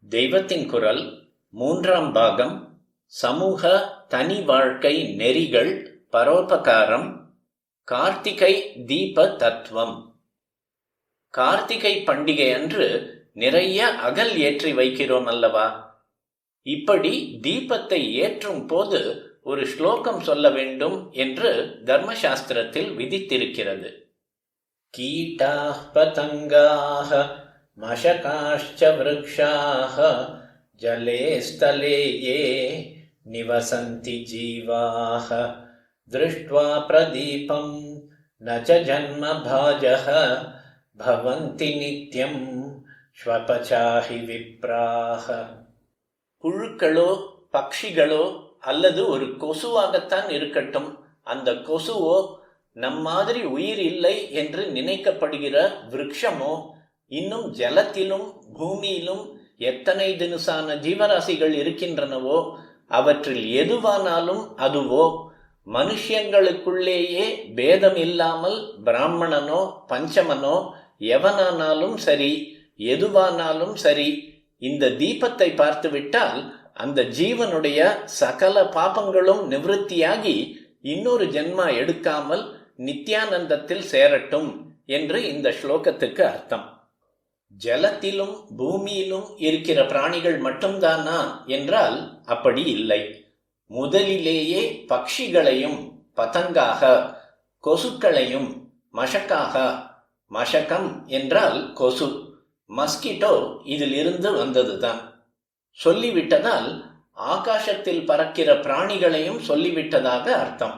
தெய்வத்தின் குரல் 3ஆம் பாகம். சமூக தனி வாழ்க்கை நெறிகள், பரோபகாரம். கார்த்திகை தீப தத்துவம். கார்த்திகை பண்டிகை அன்று நிறைய அகல் ஏற்றி வைக்கிறோம் அல்லவா? இப்படி தீபத்தை ஏற்றும் போது ஒரு ஸ்லோகம் சொல்ல வேண்டும் என்று தர்மசாஸ்திரத்தில் விதித்திருக்கிறது. கீட்டாः பதங்காः மஷகாश्च விருக்ஷாः ஜலே ஸ்தலே யே நிவசந்தி ஜீவாः திருஷ்ட்வா பிரதீபம் ந ச ஜன்ம பாஜः பவந்தி நித்யம் ஸ்வபசாஹி விப்ராः. புழுக்களோ பட்சிகளோ அல்லது ஒரு கொசுவாகத்தான் இருக்கட்டும், அந்த கொசுவோ நம் மாதிரி உயிர் இல்லை என்று நினைக்கப்படுகிற விருட்சமோ, இன்னும் ஜலத்திலும் பூமியிலும் எத்தனை தினுசான ஜீவராசிகள் இருக்கின்றனவோ அவற்றில் எதுவானாலும் அதுவோ, மனுஷங்களுக்குள்ளேயே பேதம் இல்லாமல் பிராமணனோ பஞ்சமனோ எவனானாலும் சரி, எதுவானாலும் சரி, இந்த தீபத்தை பார்த்துவிட்டால் அந்த ஜீவனுடைய சகல பாபங்களும் நிவர்த்தியாகி இன்னொரு ஜென்மா எடுக்காமல் நித்யானந்தத்தில் சேரட்டும் என்று இந்த ஸ்லோகத்துக்கு அர்த்தம். ஜலத்திலும் பூமியிலும் இருக்கிற பிராணிகள் மட்டும்தானா என்றால் அப்படி இல்லை. முதலிலேயே பட்சிகளையும் பதங்காக, கொசுக்களையும், மஷக்காக, மஷகம் என்றால் கொசு, மஸ்கிட்டோ இதில் இருந்து வந்ததுதான் சொல்லிவிட்டதால் ஆகாசத்தில் பறக்கிற பிராணிகளையும் சொல்லிவிட்டதாக அர்த்தம்.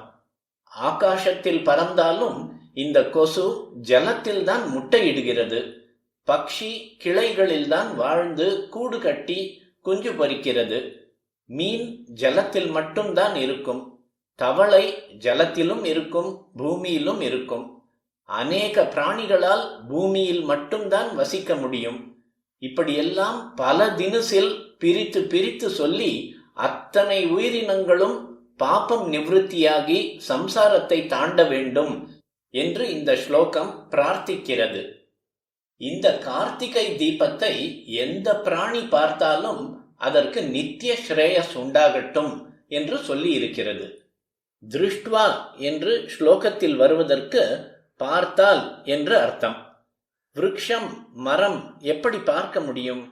ஆகாசத்தில் பறந்தாலும் இந்த கொசு ஜலத்தில் தான் முட்டையிடுகிறது. பக்ஷி கிளைகளில் தான் வாழ்ந்து கூடு கட்டி குஞ்சு பொரிக்கிறது. மீன் ஜலத்தில் மட்டும்தான் இருக்கும். தவளை ஜலத்திலும் இருக்கும், பூமியிலும் இருக்கும். அநேக பிராணிகளால் பூமியில் மட்டும்தான் வசிக்க முடியும். இப்படியெல்லாம் பல தினுசில் பிரித்து பிரித்து சொல்லி அத்தனை உயிரினங்களும் பாபம் நிவர்த்தியாகி சம்சாரத்தை தாண்ட வேண்டும் என்று இந்த ஸ்லோகம் பிரார்த்திக்கிறது. இந்த கார்த்திகை தீபத்தை எந்த பிராணி பார்த்தாலும் அதற்கு நித்திய ஸ்ரேயஸ் உண்டாகட்டும் என்று சொல்லி இருக்கிறது. திருஷ்ட்வா என்று ஸ்லோகத்தில் வருவதற்கு பார்த்தால் என்று அர்த்தம். விருக்ஷம், மரம் எப்படி பார்க்க முடியும்?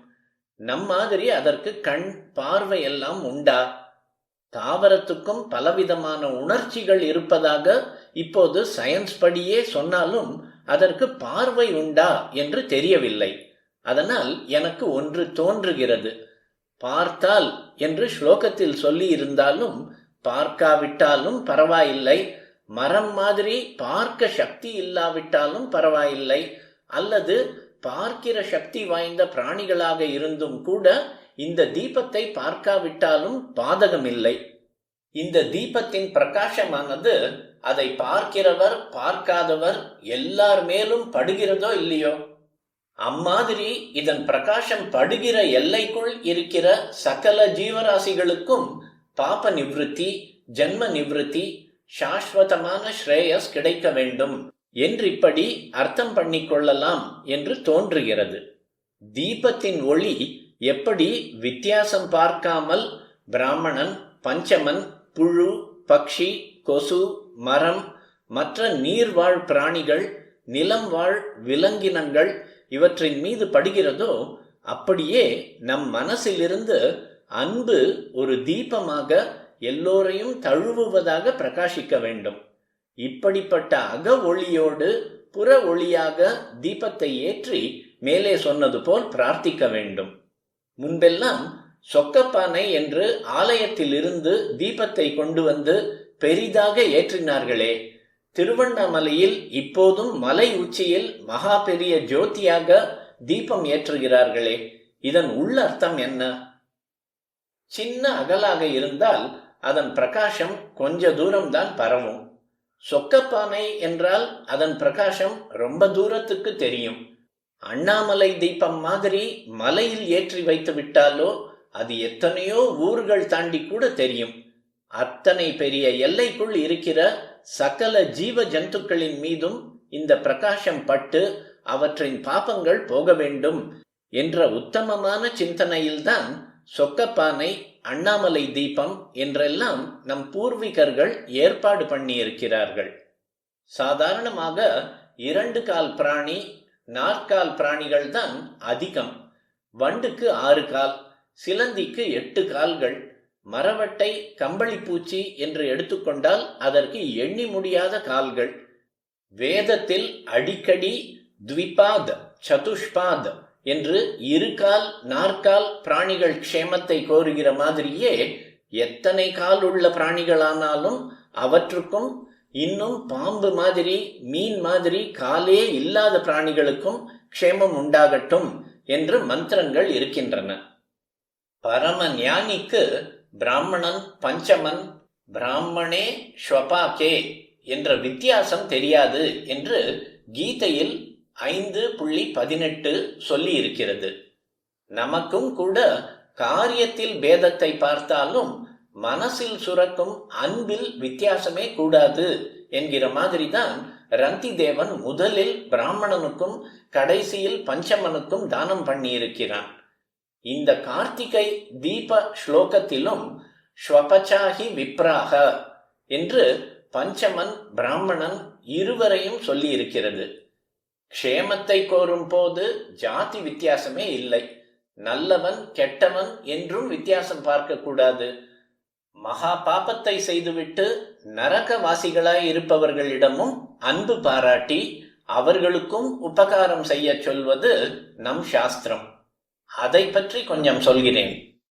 நம் மாதிரி அதற்கு கண் பார்வை எல்லாம் உண்டா? தாவரத்துக்கும் பலவிதமான உணர்ச்சிகள் இருப்பதாக இப்போது சயின்ஸ் படியே சொன்னாலும் அதற்கு பார்வை உண்டா என்று தெரியவில்லை. அதனால் எனக்கு ஒன்று தோன்றுகிறது. பார்த்தால் என்று ஸ்லோகத்தில் சொல்லி இருந்தாலும் பார்க்காவிட்டாலும் பரவாயில்லை, மரம் மாதிரி பார்க்க சக்தி இல்லாவிட்டாலும் பரவாயில்லை, அல்லது பார்க்கிற சக்தி வாய்ந்த பிராணிகளாக இருந்தும் கூட இந்த தீபத்தை பார்க்காவிட்டாலும் பாதகமில்லை. இந்த தீபத்தின் பிரகாசமானது அதை பார்க்கிறவர் பார்க்காதவர் எல்லார் மேலும் படுகிறதோ இல்லையோ, அம்மாதிரி இதன் பிரகாசம் படுகிற எல்லைக்குள் இருக்கிற சகல ஜீவராசிகளுக்கும் பாப நிவர்த்தி, ஜன்ம நிவர்த்தி, சாஸ்வதமான ஸ்ரேயஸ் கிடைக்க வேண்டும் என்று இப்படி அர்த்தம் பண்ணிக்கொள்ளலாம் என்று தோன்றுகிறது. தீபத்தின் ஒளி எப்படி வித்தியாசம் பார்க்காமல் பிராமணன், பஞ்சமன், புழு, பக்ஷி, கொசு, மரம், மற்ற நீர்வாழ் பிராணிகள், நிலம் வாழ் விலங்கினங்கள் இவற்றின் மீது படுகிறதோ அப்படியே நம் மனசிலிருந்து அன்பு ஒரு தீபமாக எல்லோரையும் தழுவுவதாக பிரகாசிக்க வேண்டும். இப்படிப்பட்ட அக ஒளியோடு புற ஒளியாக தீபத்தை ஏற்றி மேலே சொன்னது போல் பிரார்த்திக்க வேண்டும். முன்பெல்லாம் சொக்கப்பானை என்று ஆலயத்தில் இருந்து தீபத்தை கொண்டு வந்து பெரிதாக ஏற்றினார்களே, திருவண்ணாமலையில் இப்போதும் மலை உச்சியில் மகா பெரிய ஜோதியாக தீபம் ஏற்றுகிறார்களே, இதன் உள்ள அர்த்தம் என்ன? சின்ன அகலாக இருந்தால் அதன் பிரகாசம் கொஞ்ச தூரம்தான் பரவும். சொக்கப்பானை என்றால் அதன் பிரகாசம் ரொம்ப தூரத்துக்கு தெரியும். அண்ணாமலை தீபம் மாதிரி மலையில் ஏற்றி வைத்து விட்டாலோ அது எத்தனையோ ஊர்கள் தாண்டி கூட தெரியும். அத்தனை பெரிய எல்லைக்குள் இருக்கிற சகல ஜீவ ஜந்துக்களின் மீதும் இந்த பிரகாசம் பட்டு அவற்றின் பாபங்கள் போக வேண்டும் என்ற உத்தமமான சிந்தனையில்தான் சொக்கப்பானை, அண்ணாமலை தீபம் என்றெல்லாம் நம் பூர்வீகர்கள் ஏற்பாடு பண்ணியிருக்கிறார்கள். சாதாரணமாக 2 கால் பிராணி, 4 கால் பிராணிகள் தான் அதிகம். வண்டுக்கு 6 கால், சிலந்திக்கு 8 கால்கள், மரவட்டை, கம்பளிப்பூச்சி என்று எடுத்துக்கொண்டால் அதற்கு எண்ணி முடியாத கால்கள். வேதத்தில் அடிக்கடி த்விபாத், சதுஷ்பாத் என்று 2 கால் 4 கால் பிராணிகள் க்ஷேமத்தை கோருகிற மாதிரியே எத்தனை கால் உள்ள பிராணிகளானாலும் அவற்றுக்கும், இன்னும் பாம்பு மாதிரி, மீன் மாதிரி காலே இல்லாத பிராணிகளுக்கும் க்ஷேமம் உண்டாகட்டும் என்று மந்திரங்கள் இருக்கின்றன. பரம ஞானிக்கு பிராமணன், பஞ்சமன், பிராமணே ஸ்வபாகே என்ற வித்தியாசம் தெரியாது என்று கீதையில் 5.18 சொல்லி இருக்கிறது. நமக்கும் கூட காரியத்தில் பேதத்தை பார்த்தாலும் மனசில் சுரக்கும் அன்பில் வித்தியாசமே கூடாது என்கிற மாதிரிதான் ரந்தி தேவன் முதலில் பிராமணனுக்கும் கடைசியில் பஞ்சமனுக்கும் தானம் பண்ணியிருக்கிறான். இந்த கார்த்திகை தீப ஸ்லோகத்திலும் ஸ்வபச்சாஹி விப்ராக என்று பஞ்சமன், பிராமணன் இருவரையும் சொல்லி இருக்கிறது. க்ஷேமத்தை கோரும் போது ஜாதி வித்தியாசமே இல்லை. நல்லவன், கெட்டவன் என்றும் வித்தியாசம் பார்க்க கூடாது. மகா பாபத்தை செய்துவிட்டு நரகவாசிகளாய் இருப்பவர்களிடமும் அன்பு பாராட்டி அவர்களுக்கும் உபகாரம் செய்ய சொல்வது நம் சாஸ்திரம். அதை பற்றி கொஞ்சம் சொல்கிறேன்.